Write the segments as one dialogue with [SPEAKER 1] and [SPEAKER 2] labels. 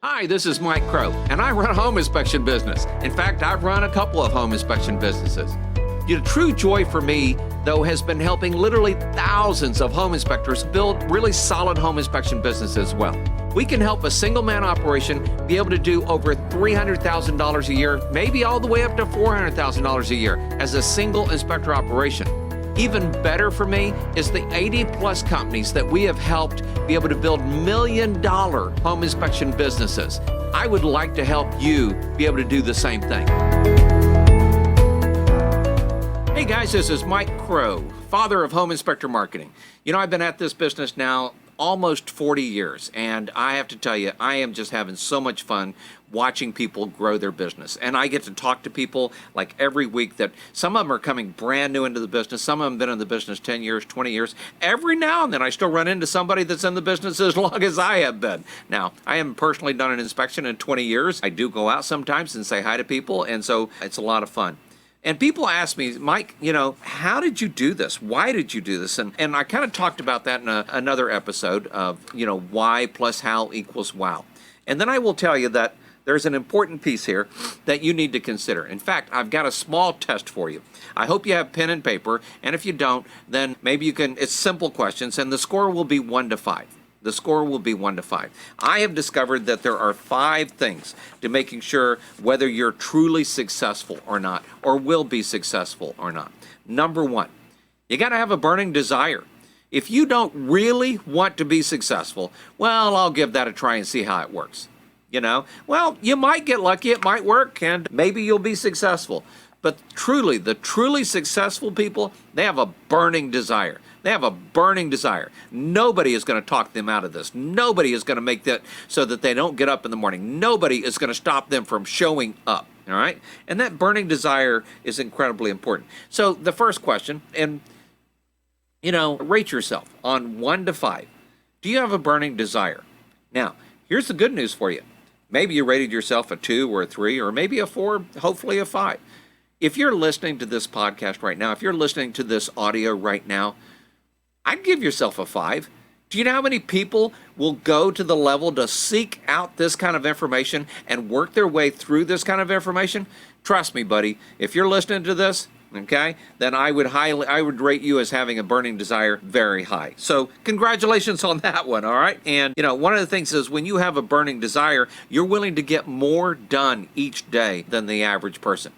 [SPEAKER 1] Hi, this is Mike Crow, and I run a home inspection business. In fact, I've run a couple of home inspection businesses. The true joy for me, though, has been helping literally thousands of home inspectors build really solid home inspection businesses as well. We can help a single-man operation be able to do over $300,000 a year, maybe all the way up to $400,000 a year as a single inspector operation. Even better for me is the 80-plus companies that we have helped be able to build million-dollar home inspection businesses. I would like to help you be able to do the same thing. Hey guys, this is Mike Crow, father of home inspector marketing. You know, I've been at this business now almost 40 years, and I have to tell you, I am just having so much fun watching people grow their business. And I get to talk to people like every week that some of them are coming brand new into the business. Some of them have been in the business 10 years, 20 years. Every now and then I still run into somebody that's in the business as long as I have been. Now, I haven't personally done an inspection in 20 years. I do go out sometimes and say hi to people, and so it's a lot of fun. And people ask me, Mike, you know, how did you do this? Why did you do this? And I kind of talked about that in another episode of, you know, why plus how equals wow. And then I will tell you that there's an important piece here that you need to consider. In fact, I've got a small test for you. I hope you have pen and paper, and if you don't, then maybe you can, it's simple questions, and the score will be 1 to 5. The score will be 1 to 5. I have discovered that there are 5 things to making sure whether you're truly successful or not, or will be successful or not. Number 1, you got to have a burning desire. If you don't really want to be successful, well, I'll give that a try and see how it works. You know, well, you might get lucky, it might work, and maybe you'll be successful. But truly, the truly successful people, they have a burning desire. They have a burning desire. Nobody is going to talk them out of this. Nobody is going to make that so that they don't get up in the morning. Nobody is going to stop them from showing up, all right? And that burning desire is incredibly important. So the first question, and, you know, rate yourself on 1 to 5. Do you have a burning desire? Now, here's the good news for you. Maybe you rated yourself a 2 or a 3 or maybe a 4, hopefully a 5. If you're listening to this podcast right now, if you're listening to this audio right now, I'd give yourself a 5. Do you know how many people will go to the level to seek out this kind of information and work their way through this kind of information? Trust me, buddy, if you're listening to this, okay, then I would rate you as having a burning desire very high. So congratulations on that one, all right? And, you know, one of the things is when you have a burning desire, you're willing to get more done each day than the average person.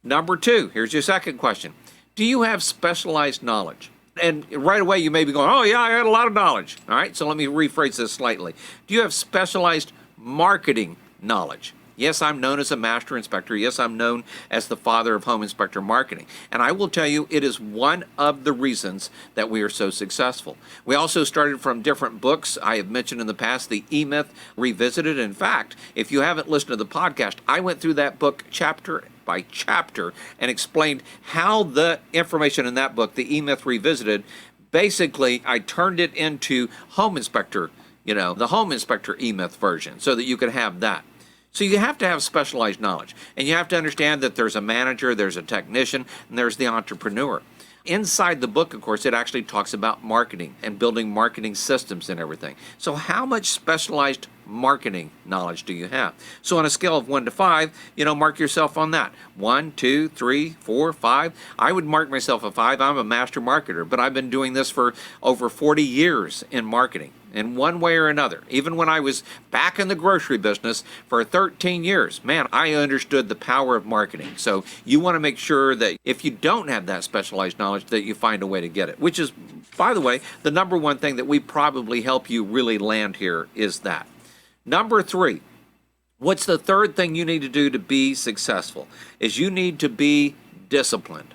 [SPEAKER 1] Number 2, here's your second question. Do you have specialized knowledge? And right away you may be going, oh yeah, I got a lot of knowledge. All right, so let me rephrase this slightly. Do you have specialized marketing knowledge? Yes, I'm known as a master inspector. Yes, I'm known as the father of home inspector marketing. And I will tell you, it is one of the reasons that we are so successful. We also started from different books. I have mentioned in the past the E-Myth Revisited. In fact, if you haven't listened to the podcast, I went through that book chapter by chapter and explained how the information in that book, the E-Myth Revisited, basically I turned it into Home Inspector, you know, the Home Inspector E-Myth version so that you could have that. So you have to have specialized knowledge, and you have to understand that there's a manager, there's a technician, and there's the entrepreneur. Inside the book, of course, it actually talks about marketing and building marketing systems and everything. So how much specialized marketing knowledge do you have? So on a scale of 1 to 5, you know, mark yourself on that. 1, 2, 3, 4, 5. I would mark myself a 5. I'm a master marketer, but I've been doing this for over 40 years in marketing. In one way or another. Even when I was back in the grocery business for 13 years, man, I understood the power of marketing. So you want to make sure that if you don't have that specialized knowledge, that you find a way to get it, which is, by the way, the number one thing that we probably help you really land here is that. Number 3, what's the third thing you need to do to be successful? Is you need to be disciplined.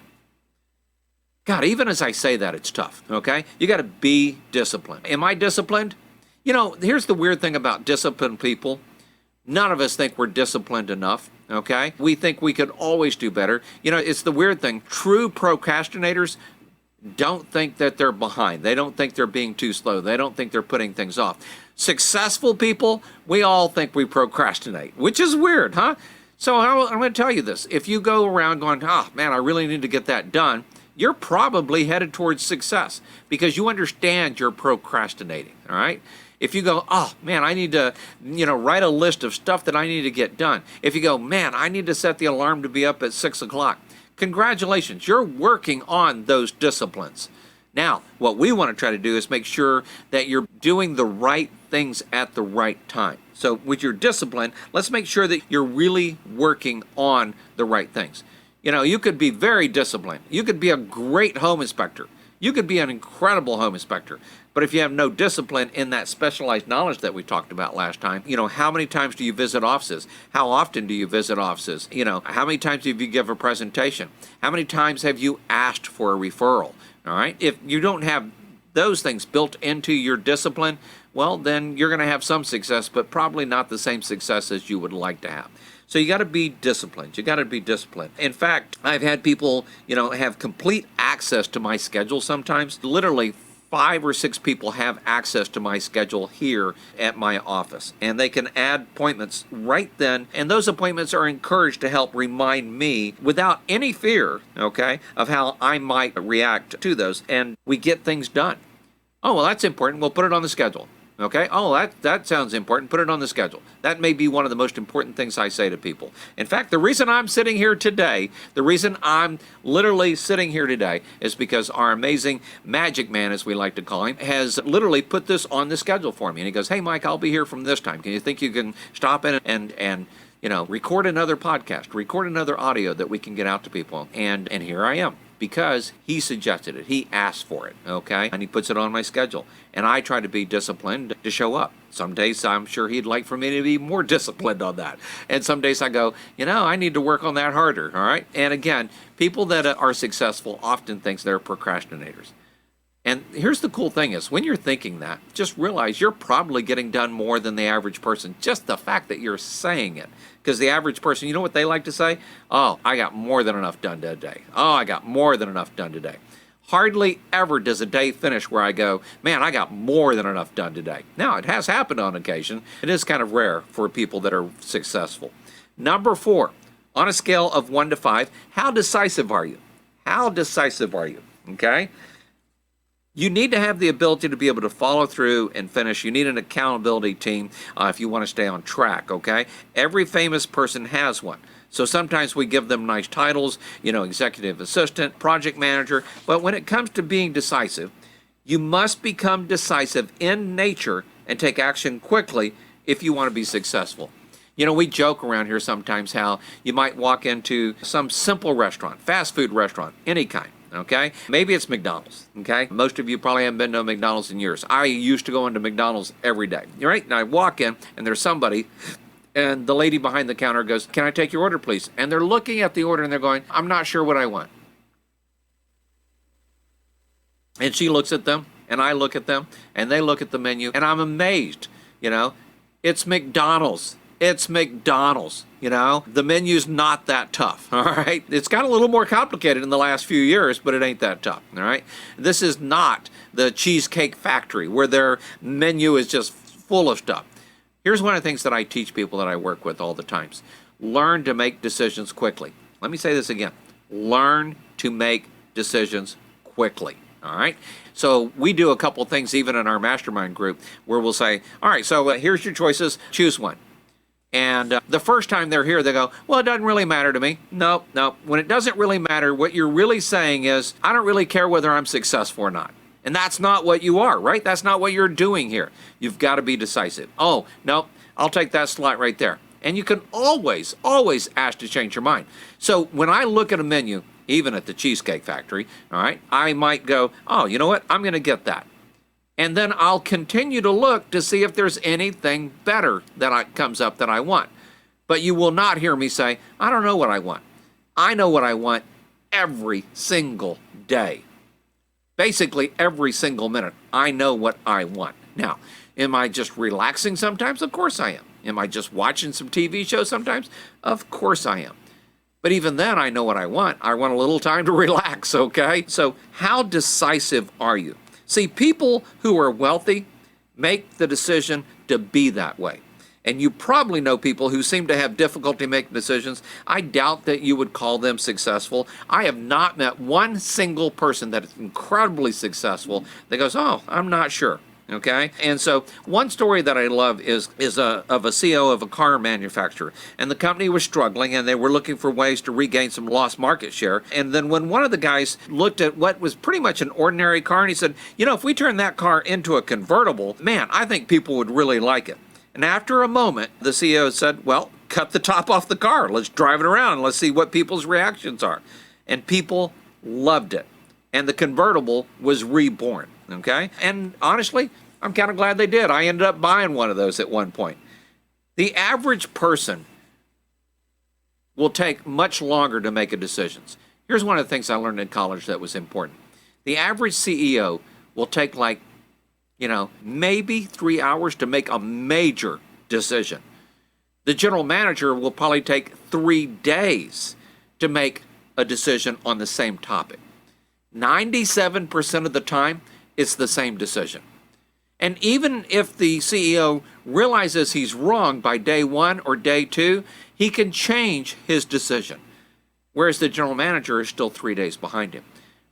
[SPEAKER 1] God, even as I say that, it's tough, okay? You got to be disciplined. Am I disciplined? You know, here's the weird thing about disciplined people. None of us think we're disciplined enough, okay? We think we could always do better. You know, it's the weird thing. True procrastinators don't think that they're behind. They don't think they're being too slow. They don't think they're putting things off. Successful people, we all think we procrastinate, which is weird, huh? So I'm going to tell you this. If you go around going, oh, man, I really need to get that done, you're probably headed towards success because you understand you're procrastinating, all right? If you go, oh man, I need to, write a list of stuff that I need to get done. If you go, man, I need to set the alarm to be up at 6 o'clock. Congratulations, you're working on those disciplines. Now, what we want to try to do is make sure that you're doing the right things at the right time. So with your discipline, let's make sure that you're really working on the right things. You could be very disciplined. You could be a great home inspector. You could be an incredible home inspector. But if you have no discipline in that specialized knowledge that we talked about last time, how many times do you visit offices? How often do you visit offices? How many times have you give a presentation? How many times have you asked for a referral? All right. If you don't have those things built into your discipline, well, then you're going to have some success, but probably not the same success as you would like to have. So you got to be disciplined. You got to be disciplined. In fact, I've had people, have complete access to my schedule sometimes. Literally 5 or 6 people have access to my schedule here at my office, and they can add appointments right then, and those appointments are encouraged to help remind me without any fear, okay, of how I might react to those, and we get things done. Oh, well, that's important. We'll put it on the schedule. Okay, oh, that sounds important. Put it on the schedule. That may be one of the most important things I say to people. In fact, the reason I'm sitting here today, the reason I'm literally sitting here today is because our amazing magic man, as we like to call him, has literally put this on the schedule for me. And he goes, hey, Mike, I'll be here from this time. Can you think you can stop in and record another podcast, record another audio that we can get out to people? And here I am. Because he suggested it. He asked for it, okay? And he puts it on my schedule. And I try to be disciplined to show up. Some days I'm sure he'd like for me to be more disciplined on that. And some days I go, I need to work on that harder, all right? And again, people that are successful often think they're procrastinators. And here's the cool thing is, when you're thinking that, just realize you're probably getting done more than the average person. Just the fact that you're saying it. Because the average person, you know what they like to say? Oh, I got more than enough done today. Oh, I got more than enough done today. Hardly ever does a day finish where I go, man, I got more than enough done today. Now, it has happened on occasion. It is kind of rare for people that are successful. Number 4, on a scale of 1 to 5, how decisive are you? How decisive are you? Okay? You need to have the ability to be able to follow through and finish. You need an accountability team if you want to stay on track, okay? Every famous person has one. So sometimes we give them nice titles, executive assistant, project manager. But when it comes to being decisive, you must become decisive in nature and take action quickly if you want to be successful. We joke around here sometimes how you might walk into some simple restaurant, fast food restaurant, any kind. Okay? Maybe it's McDonald's, okay? Most of you probably haven't been to a McDonald's in years. I used to go into McDonald's every day, right? And I walk in, and there's somebody, and the lady behind the counter goes, can I take your order, please? And they're looking at the order, and they're going, I'm not sure what I want. And she looks at them, and I look at them, and they look at the menu, and I'm amazed, It's McDonald's. It's McDonald's, The menu's not that tough, all right? It's got a little more complicated in the last few years, but it ain't that tough, all right? This is not the Cheesecake Factory where their menu is just full of stuff. Here's one of the things that I teach people that I work with all the times. Learn to make decisions quickly. Let me say this again. Learn to make decisions quickly, all right? So we do a couple things even in our mastermind group where we'll say, all right, so here's your choices. Choose one. And the first time they're here, they go, well, it doesn't really matter to me. Nope. When it doesn't really matter, what you're really saying is, I don't really care whether I'm successful or not. And that's not what you are, right? That's not what you're doing here. You've got to be decisive. Oh, nope, I'll take that slot right there. And you can always ask to change your mind. So when I look at a menu, even at the Cheesecake Factory, all right, I might go, oh, you know what? I'm going to get that. And then I'll continue to look to see if there's anything better that comes up that I want. But you will not hear me say, I don't know what I want. I know what I want every single day. Basically, every single minute, I know what I want. Now, am I just relaxing sometimes? Of course I am. Am I just watching some TV shows sometimes? Of course I am. But even then, I know what I want. I want a little time to relax, okay? So how decisive are you? See, people who are wealthy make the decision to be that way. And you probably know people who seem to have difficulty making decisions. I doubt that you would call them successful. I have not met one single person that is incredibly successful that goes, oh, I'm not sure. Okay, and so one story that I love is of a CEO of a car manufacturer, and the company was struggling, and they were looking for ways to regain some lost market share. And then when one of the guys looked at what was pretty much an ordinary car, and he said, you know, if we turn that car into a convertible, man, I think people would really like it. And after a moment, the CEO said, well, cut the top off the car. Let's drive it around and let's see what people's reactions are. And people loved it. And the convertible was reborn. Okay? And honestly, I'm kind of glad they did. I ended up buying one of those at one point. The average person will take much longer to make a decision. Here's one of the things I learned in college that was important. The average CEO will take maybe 3 hours to make a major decision. The general manager will probably take 3 days to make a decision on the same topic. 97% of the time, it's the same decision. And even if the CEO realizes he's wrong by day 1 or day 2, he can change his decision. Whereas the general manager is still 3 days behind him.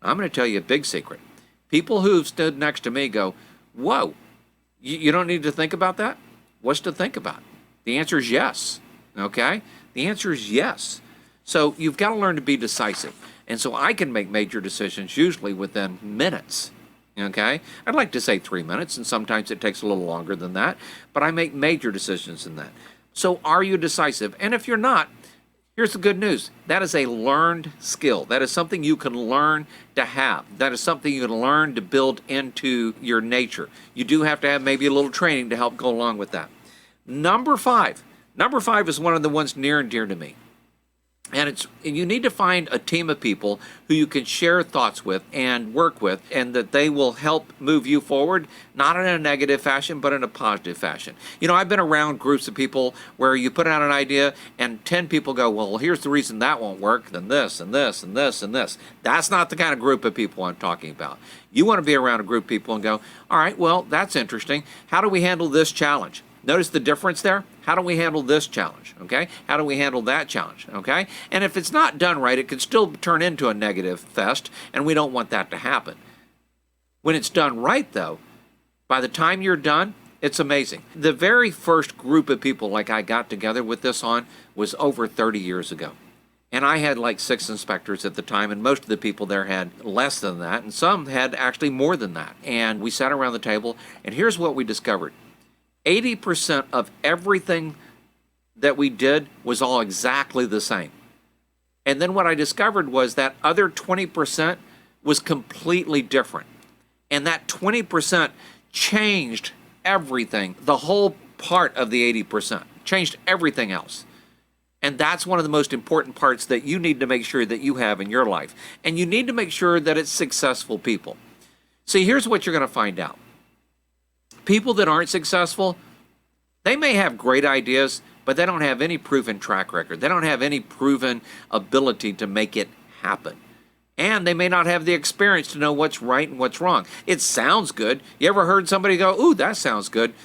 [SPEAKER 1] I'm going to tell you a big secret. People who've stood next to me go, whoa, you don't need to think about that? What's to think about? The answer is yes, okay? The answer is yes. So you've got to learn to be decisive. And so I can make major decisions usually within minutes, okay? I'd like to say 3 minutes, and sometimes it takes a little longer than that, but I make major decisions in that. So are you decisive? And if you're not, here's the good news. That is a learned skill. That is something you can learn to have. That is something you can learn to build into your nature. You do have to have maybe a little training to help go along with that. Number 5. Number 5 is one of the ones near and dear to me. And you need to find a team of people who you can share thoughts with and work with, and that they will help move you forward, not in a negative fashion, but in a positive fashion. You know, I've been around groups of people where you put out an idea and 10 people go, well, here's the reason that won't work, then this and this and this and this. That's not the kind of group of people I'm talking about. You want to be around a group of people and go, all right, well, that's interesting. How do we handle this challenge? Notice the difference there? How do we handle this challenge, okay? How do we handle that challenge, okay? And if it's not done right, it can still turn into a negative fest, and we don't want that to happen. When it's done right, though, by the time you're done, it's amazing. The very first group of people like I got together with this on was over 30 years ago. And I had like 6 inspectors at the time, and most of the people there had less than that, and some had actually more than that. And we sat around the table, and here's what we discovered. 80% of everything that we did was all exactly the same. And then what I discovered was that other 20% was completely different. And that 20% changed everything, the whole part of the 80%, changed everything else. And that's one of the most important parts that you need to make sure that you have in your life. And you need to make sure that it's successful people. See, here's what you're going to find out. People that aren't successful, they may have great ideas, but they don't have any proven track record. They don't have any proven ability to make it happen. And they may not have the experience to know what's right and what's wrong. It sounds good. You ever heard somebody go, ooh, that sounds good?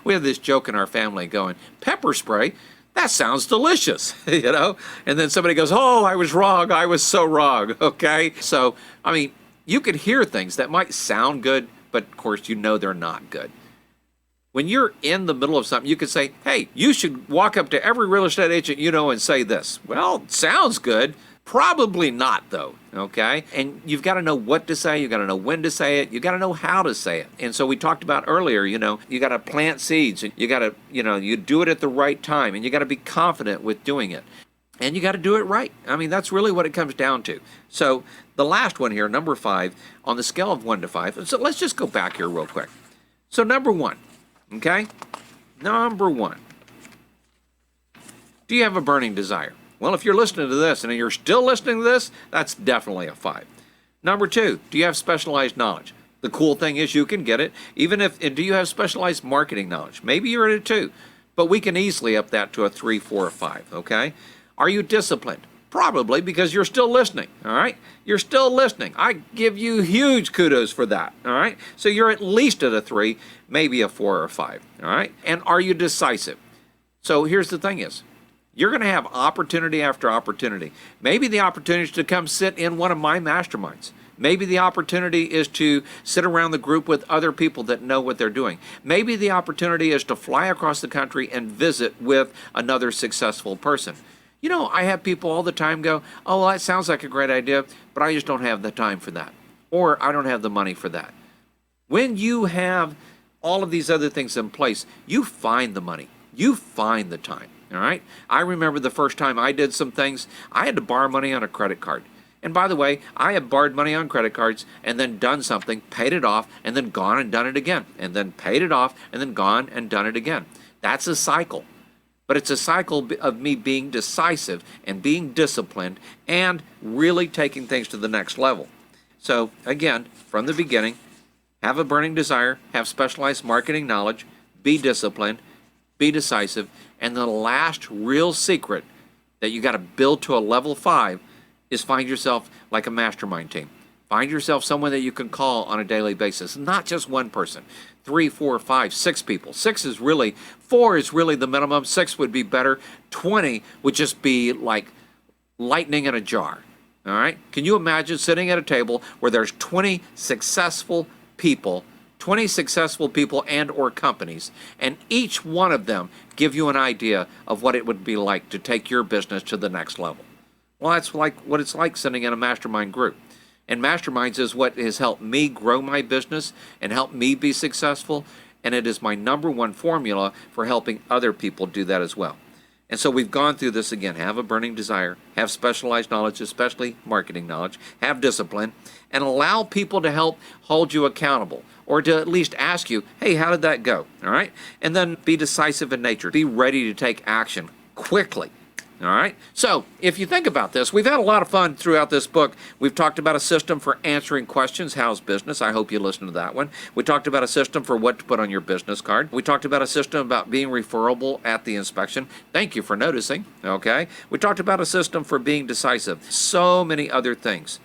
[SPEAKER 1] We have this joke in our family going, pepper spray? That sounds delicious, you know? And then somebody goes, oh, I was wrong. I was so wrong, okay? So, I mean, you could hear things that might sound good, but of course you know they're not good. When you're in the middle of something, you could say, hey, you should walk up to every real estate agent you know and say this. Well, sounds good. Probably not, though, okay? And you've got to know what to say. You've got to know when to say it. You've got to know how to say it. And so we talked about earlier, you know, you got to plant seeds. You got to, you do it at the right time, and you got to be confident with doing it. And you got to do it right. I mean, that's really what it comes down to. So the last one here, number 5, on the scale of 1 to 5. So let's just go back here real quick. So number 1, okay? Number 1. Do you have a burning desire? Well, if you're listening to this and you're still listening to this, that's definitely a 5. Number 2, do you have specialized knowledge? The cool thing is you can get it. Do you have specialized marketing knowledge? Maybe you're at a 2, but we can easily up that to a 3, 4, or 5, okay? Are you disciplined? Probably, because you're still listening, all right? You're still listening. I give you huge kudos for that, all right? So you're at least at a 3, maybe a 4 or a 5, all right? And are you decisive? So here's the thing is, you're going to have opportunity after opportunity. Maybe the opportunity is to come sit in one of my masterminds. Maybe the opportunity is to sit around the group with other people that know what they're doing. Maybe the opportunity is to fly across the country and visit with another successful person. You know, I have people all the time go, oh, well, that sounds like a great idea, but I just don't have the time for that. Or I don't have the money for that. When you have all of these other things in place, you find the money. You find the time. All right? I remember the first time I did some things, I had to borrow money on a credit card. And by the way, I have borrowed money on credit cards and then done something, paid it off, and then gone and done it again. And then paid it off and then gone and done it again. That's a cycle. But it's a cycle of me being decisive and being disciplined and really taking things to the next level. So again, from the beginning, have a burning desire, have specialized marketing knowledge, be disciplined, be decisive, and the last real secret that you got to build to a level 5 is find yourself like a mastermind team. Find yourself someone that you can call on a daily basis, not just one person. 3, 4, 5, 6 people. 4 is really the minimum. 6 would be better. 20 would just be like lightning in a jar. All right? Can you imagine sitting at a table where there's 20 successful people and or companies, and each one of them give you an idea of what it would be like to take your business to the next level? Well, that's like what it's like sitting in a mastermind group. And masterminds is what has helped me grow my business and help me be successful, and it is my #1 formula for helping other people do that as well. And so we've gone through this again. Have a burning desire, have specialized knowledge, especially marketing knowledge, have discipline, and allow people to help hold you accountable, or to at least ask you, hey, how did that go? All right? And then be decisive in nature. Be ready to take action quickly. All right? So if you think about this, we've had a lot of fun throughout this book. We've talked about a system for answering questions. How's business? I hope you listened to that one. We talked about a system for what to put on your business card. We talked about a system about being referable at the inspection. Thank you for noticing. Okay? We talked about a system for being decisive. So many other things.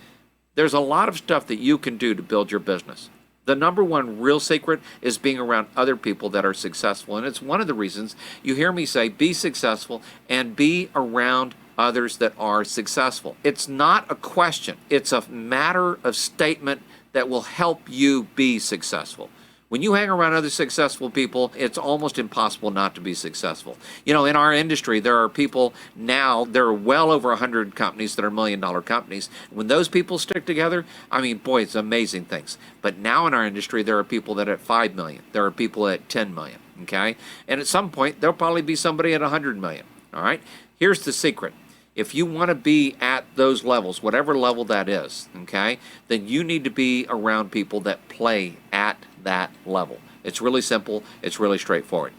[SPEAKER 1] There's a lot of stuff that you can do to build your business. The #1 real secret is being around other people that are successful. And it's one of the reasons you hear me say, be successful and be around others that are successful. It's not a question. It's a matter of statement that will help you be successful. When you hang around other successful people, it's almost impossible not to be successful. You know, in our industry, there are people now, there are well over 100 companies that are $1 million companies. When those people stick together, I mean, boy, it's amazing things. But now in our industry, there are people that are at 5 million. There are people at 10 million, okay? And at some point, there'll probably be somebody at 100 million, all right? Here's the secret. If you want to be at those levels, whatever level that is, okay, then you need to be around people that play at that level. It's really simple. It's really straightforward.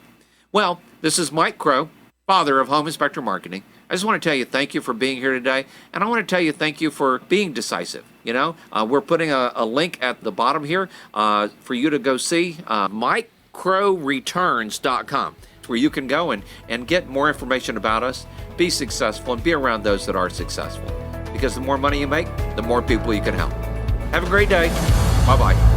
[SPEAKER 1] Well, this is Mike Crow, father of Home Inspector Marketing. I just want to tell you thank you for being here today, and I want to tell you thank you for being decisive. You know, we're putting a link at the bottom here for you to go see MikeCrowReturns.com. where you can go and get more information about us, be successful, and be around those that are successful. Because the more money you make, the more people you can help. Have a great day. Bye-bye.